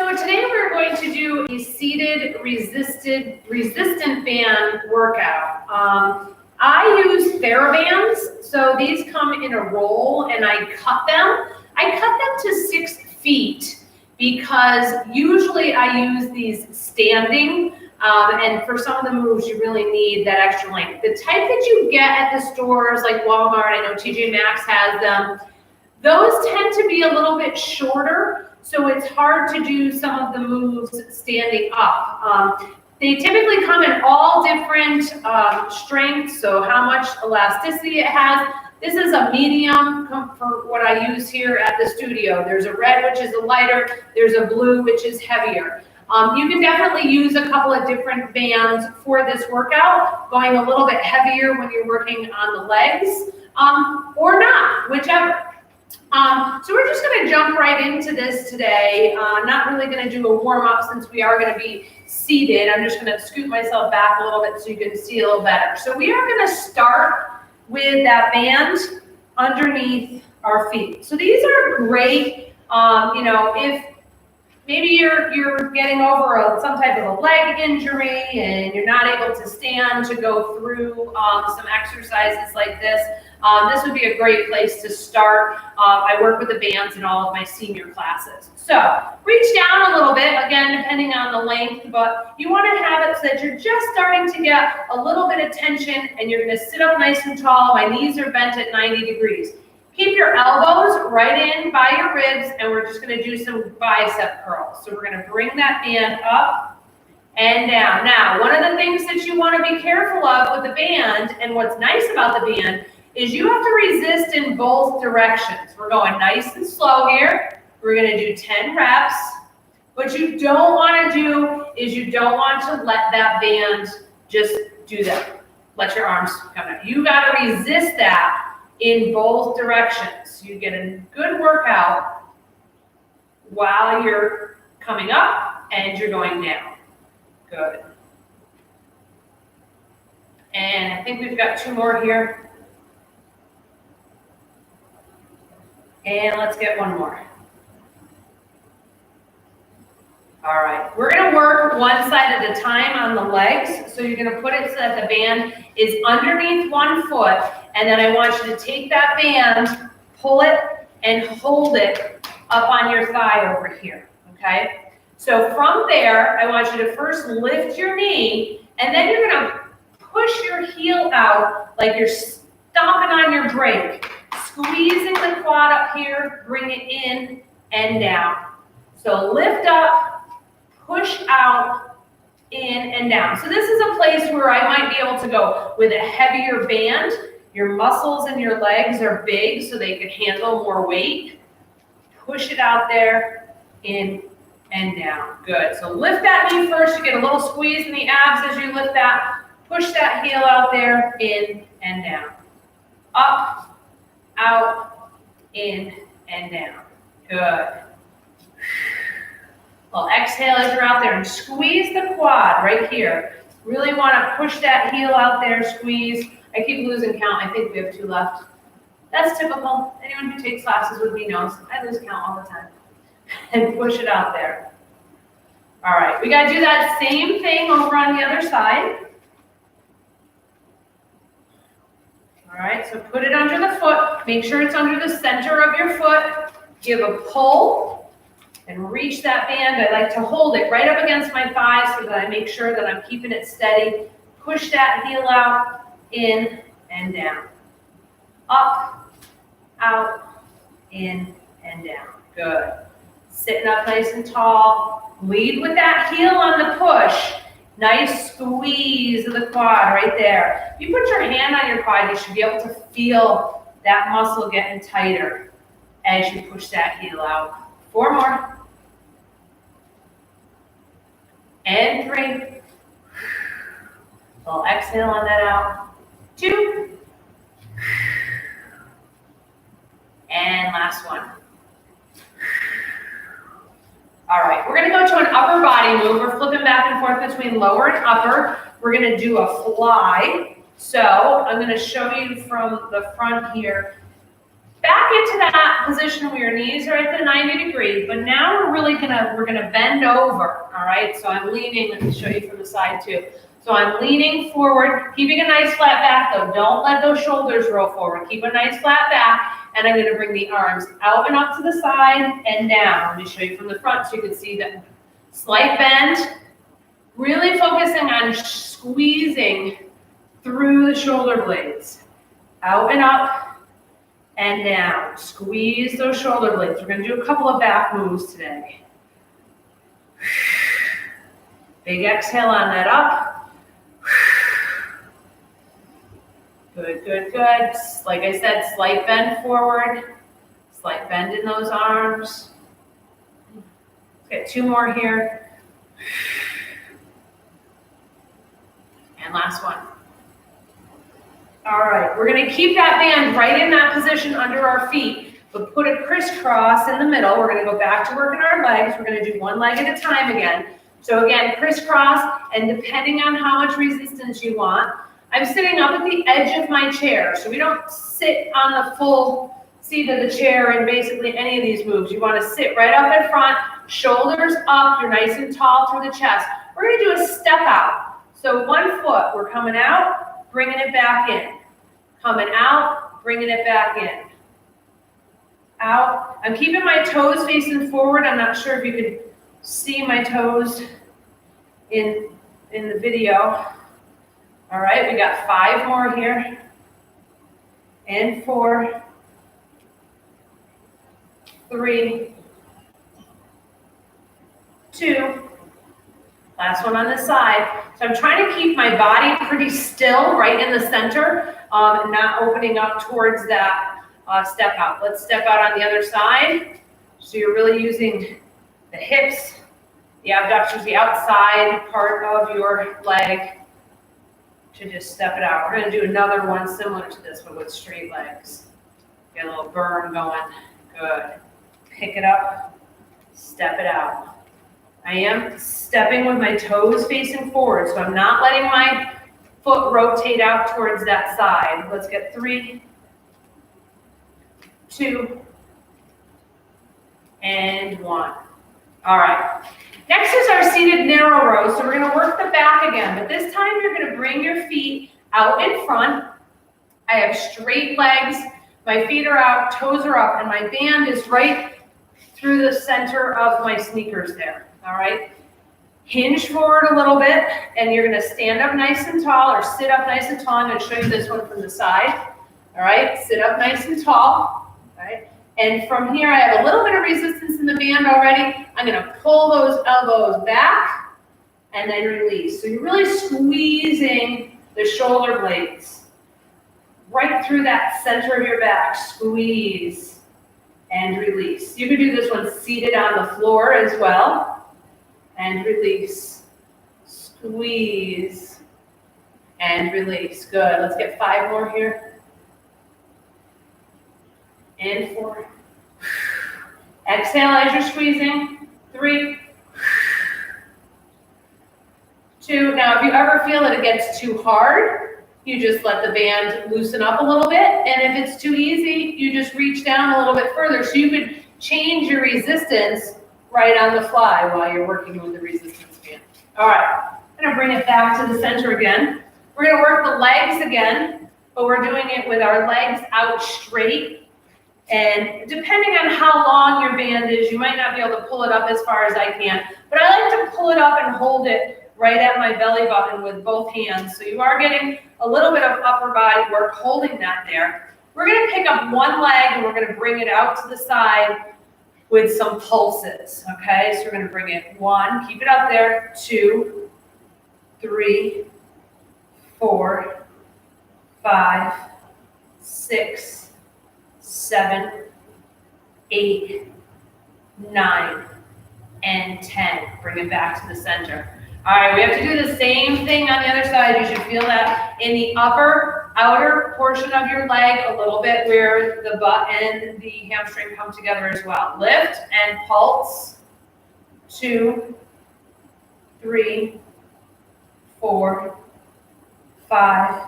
So today we're going to do a seated resistant band workout. I use TheraBands, so these come in a roll and I cut them. I cut them to 6 feet because usually I use these standing, and for some of the moves you really need that extra length. The type that you get at the stores like Walmart, I know TJ Maxx has them, those tend to be a little bit shorter, so it's hard to do some of the moves standing up. They typically come in all different strengths, so how much elasticity it has. This is a medium for what I use here at the studio. There's a red, which is a lighter. There's a blue, which is heavier. You can definitely use a couple of different bands for this workout, going a little bit heavier when you're working on the legs, or not, whichever. So we're just going to jump right into this today. Not really going to do a warm-up since we are going to be seated. I'm just going to scoot myself back a little bit so you can see a little better. So we are going to start with that band underneath our feet. So these are great, if maybe you're getting over some type of a leg injury and you're not able to stand to go through some exercises like this. This would be a great place to start. I work with the bands in all of my senior classes. So reach down a little bit, again, depending on the length, but you want to have it so that you're just starting to get a little bit of tension and you're going to sit up nice and tall. My knees are bent at 90 degrees. Keep your elbows right in by your ribs, and we're just going to do some bicep curls. So we're going to bring that band up and down. Now, one of the things that you want to be careful of with the band, and what's nice about the band, is you have to resist in both directions. We're going nice and slow here. We're going to do 10 reps. What you don't want to do is you don't want to let that band just do that. Let your arms come out. You got to resist that in both directions. You get a good workout while you're coming up and you're going down. Good. And I think we've got 2 more here. And let's get 1 more. All right, we're gonna work one side at a time on the legs. So you're gonna put it so that the band is underneath 1 foot, and then I want you to take that band, pull it, and hold it up on your thigh over here, okay? So from there, I want you to first lift your knee, and then you're gonna push your heel out like you're stomping on your brake. Squeezing the quad up here, bring it in and down. So lift up, push out, in and down. So this is a place where I might be able to go with a heavier band. Your muscles in your legs are big so they can handle more weight. Push it out there, in and down. Good. So lift that knee first. You get a little squeeze in the abs as you lift that. Push that heel out there, in and down. Up, out, in, and down. Good. Well, exhale as you're out there and squeeze the quad right here. Really want to push that heel out there, squeeze. I keep losing count. I think we have 2 left. That's typical. Anyone who takes classes with me knows I lose count all the time. And push it out there. All right, we got to do that same thing over on the other side. All right, so put it under the foot. Make sure it's under the center of your foot. Give a pull and reach that band. I like to hold it right up against my thigh so that I make sure that I'm keeping it steady. Push that heel out, in and down. Up, out, in and down. Good. Sitting up nice and tall. Lead with that heel on the push. Nice squeeze of the quad right there. If you put your hand on your quad, you should be able to feel that muscle getting tighter as you push that heel out. 4 more. And 3. We'll exhale on that out. 2. And last one. All right, we're gonna go to an upper body move. We're flipping back and forth between lower and upper. We're gonna do a fly. So I'm gonna show you from the front here. Back into that position where your knees are at the 90 degree, but now we're gonna bend over, all right? So I'm leaning, let me show you from the side too. So I'm leaning forward, keeping a nice flat back though. Don't let those shoulders roll forward. Keep a nice flat back, and I'm gonna bring the arms out and up to the side and down. Let me show you from the front so you can see that slight bend. Really focusing on squeezing through the shoulder blades. Out and up and down. Squeeze those shoulder blades. We're going to do a couple of back moves today. Big exhale on that up. Good, good, good. Like I said, slight bend forward. Slight bend in those arms. Let's get 2 more here. And last one. All right, we're gonna keep that band right in that position under our feet, but put a crisscross in the middle. We're gonna go back to working our legs. We're gonna do one leg at a time again. So again, crisscross, and depending on how much resistance you want, I'm sitting up at the edge of my chair. So we don't sit on the full seat of the chair in basically any of these moves. You wanna sit right up in front, shoulders up, you're nice and tall through the chest. We're gonna do a step out. So 1 foot, we're coming out, bringing it back in. Coming out, bringing it back in. Out. I'm keeping my toes facing forward. I'm not sure if you could see my toes in the video. All right, we got 5 more here. And 4, 3, 2. Last one on the side. So I'm trying to keep my body pretty still right in the center, and not opening up towards that step out. Let's step out on the other side. So you're really using the hips, the abductors, the outside part of your leg to just step it out. We're going to do another one similar to this, but with straight legs. Get a little burn going. Good. Pick it up, step it out. I am stepping with my toes facing forward, so I'm not letting my foot rotate out towards that side. Let's get 3, 2, and 1. All right. Next is our seated narrow row. So we're going to work the back again, but this time you're going to bring your feet out in front. I have straight legs. My feet are out, toes are up, and my band is right through the center of my sneakers there. All right, hinge forward a little bit, and you're gonna stand up nice and tall, or sit up nice and tall. I'm gonna show you this one from the side. All right, sit up nice and tall. All right, and from here I have a little bit of resistance in the band already. I'm gonna pull those elbows back, and then release. So you're really squeezing the shoulder blades right through that center of your back. Squeeze and release. You can do this one seated on the floor as well. And release, squeeze, and release. Good, let's get 5 more here. And 4. Exhale as you're squeezing. 3, 2. Now, if you ever feel that it gets too hard, you just let the band loosen up a little bit. And if it's too easy, you just reach down a little bit further. So you could change your resistance right on the fly while you're working with the resistance band. All right, I'm gonna bring it back to the center again. We're gonna work the legs again, but we're doing it with our legs out straight. And depending on how long your band is, you might not be able to pull it up as far as I can, but I like to pull it up and hold it right at my belly button with both hands. So you are getting a little bit of upper body work holding that there. We're gonna pick up one leg and we're gonna bring it out to the side with some pulses, okay? So we're gonna bring it 1, keep it up there, 2, 3, 4, 5, 6, 7, 8, 9, and 10. Bring it back to the center. All right, we have to do the same thing on the other side. You should feel that in the outer portion of your leg a little bit where the butt and the hamstring come together as well. Lift and pulse. 2, 3, 4, 5,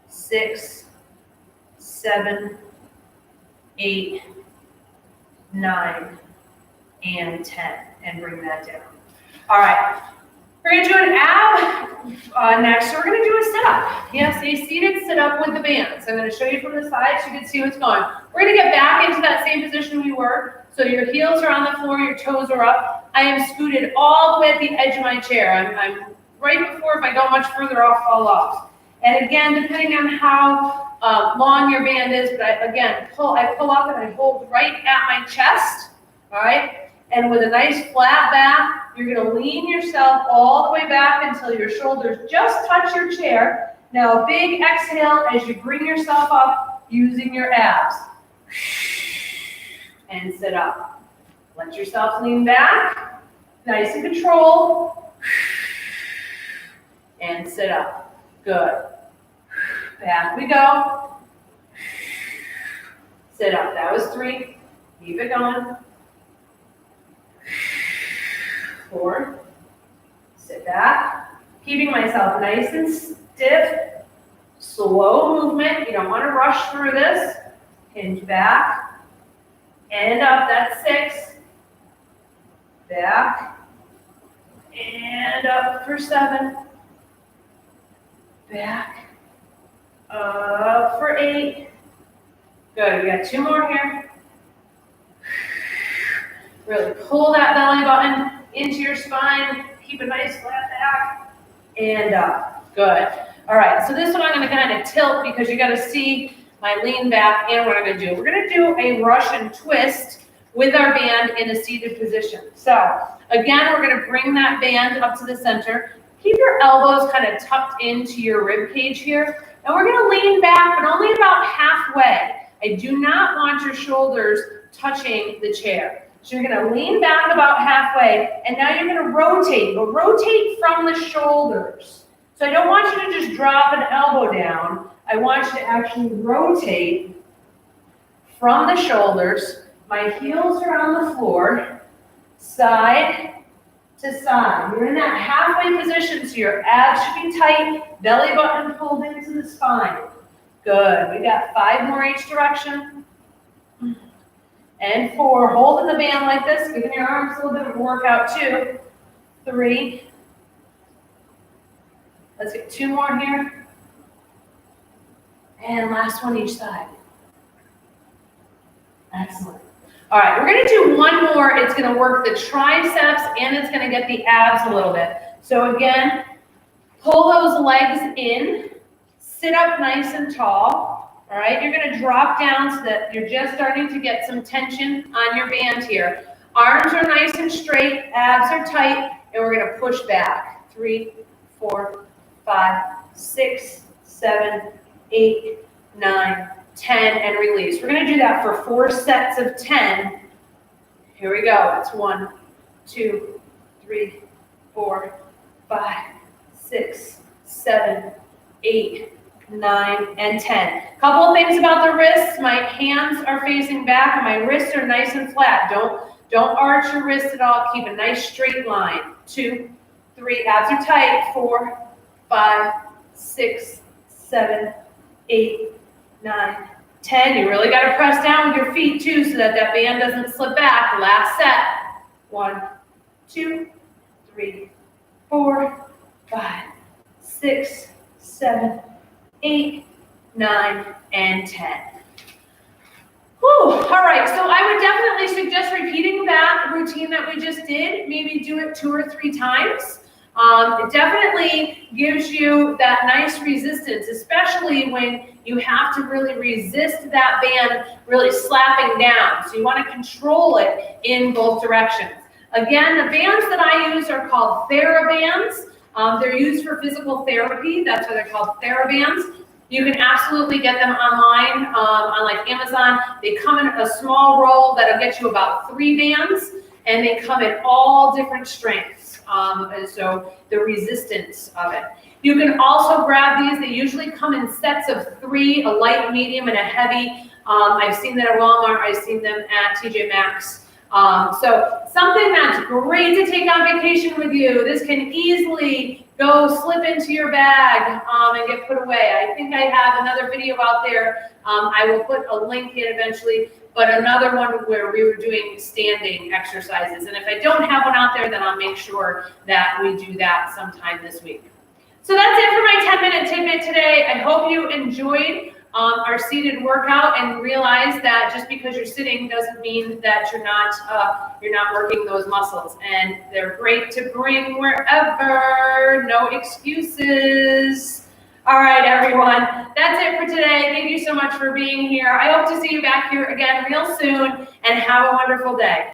6, 7, 8, 9, and 10, and bring that down. All right, we're gonna do an ab next, so we're gonna do a sit-up. Yes, a seated sit-up with the band. So I'm gonna show you from the side so you can see what's going on. We're gonna get back into that same position we were. So your heels are on the floor, your toes are up. I am scooted all the way at the edge of my chair. I'm right before, if I go much further, I'll fall off. And again, depending on how long your band is, but I pull up and I hold right at my chest, all right? And with a nice flat back, you're gonna lean yourself all the way back until your shoulders just touch your chair. Now a big exhale as you bring yourself up using your abs. And sit up. Let yourself lean back, nice and controlled. And sit up. Good. Back we go. Sit up. That was 3. Keep it going. 4. Sit back. Keeping myself nice and stiff. Slow movement. You don't want to rush through this. Hinge back. And up. That's 6. Back. And up for 7. Back. Up for 8. Good. We got 2 more here. Really pull that belly button into your spine. Keep a nice flat back. And up. Good. All right. So this one I'm going to kind of tilt because you got to see my lean back and what I'm going to do. We're going to do a Russian twist with our band in a seated position. So again, we're going to bring that band up to the center. Keep your elbows kind of tucked into your rib cage here. And we're going to lean back, but only about halfway. I do not want your shoulders touching the chair. So you're going to lean back about halfway, and now you're going to rotate, but rotate from the shoulders. So I don't want you to just drop an elbow down. I want you to actually rotate from the shoulders. My heels are on the floor, side to side. You're in that halfway position, so your abs should be tight, belly button pulled into the spine. Good. We got 5 more each direction. And 4. Holding the band like this, giving your arms a little bit of a workout too. 3. Let's get 2 more here. And last one each side. Excellent. All right, we're going to do one more. It's going to work the triceps and it's going to get the abs a little bit. So again, pull those legs in, sit up nice and tall. All right, you're going to drop down so that you're just starting to get some tension on your band here. Arms are nice and straight, abs are tight, and we're going to push back. 3, 4, 5, 6, 7, 8, 9, 10, and release. We're going to do that for 4 sets of 10. Here we go. That's 1, 2, 3, 4, 5, 6, 7, 8, 9, and 10. Couple of things about the wrists. My hands are facing back and my wrists are nice and flat. Don't arch your wrists at all. Keep a nice straight line. 2, 3, abs are tight. 4, 5, 6, 7, 8, 9, 10. You really got to press down with your feet too so that that band doesn't slip back. Last set. 1, 2, 3, 4, 5, 6, 7, 8, 9, and 10. Whew. All right, so I would definitely suggest repeating that routine that we just did. Maybe do it 2 or 3 times. It definitely gives you that nice resistance, especially when you have to really resist that band really slapping down. So you want to control it in both directions. Again, the bands that I use are called TheraBands. They're used for physical therapy. That's why they're called TheraBands. You can absolutely get them online on like Amazon. They come in a small roll that'll get you about 3 bands, and they come in all different strengths. And so the resistance of it. You can also grab these. They usually come in sets of 3, a light, medium, and a heavy. I've seen that at Walmart. I've seen them at TJ Maxx. So something that's great to take on vacation with you. This can easily go slip into your bag and get put away. I think I have another video out there. I will put a link in eventually, but another one where we were doing standing exercises. And if I don't have one out there, then I'll make sure that we do that sometime this week. So that's it for my 10-minute tidbit today. I hope you enjoyed our seated workout and realize that just because you're sitting doesn't mean that you're not working those muscles. And they're great to bring wherever. No excuses. All right, everyone. That's it for today. Thank you so much for being here. I hope to see you back here again real soon, and have a wonderful day.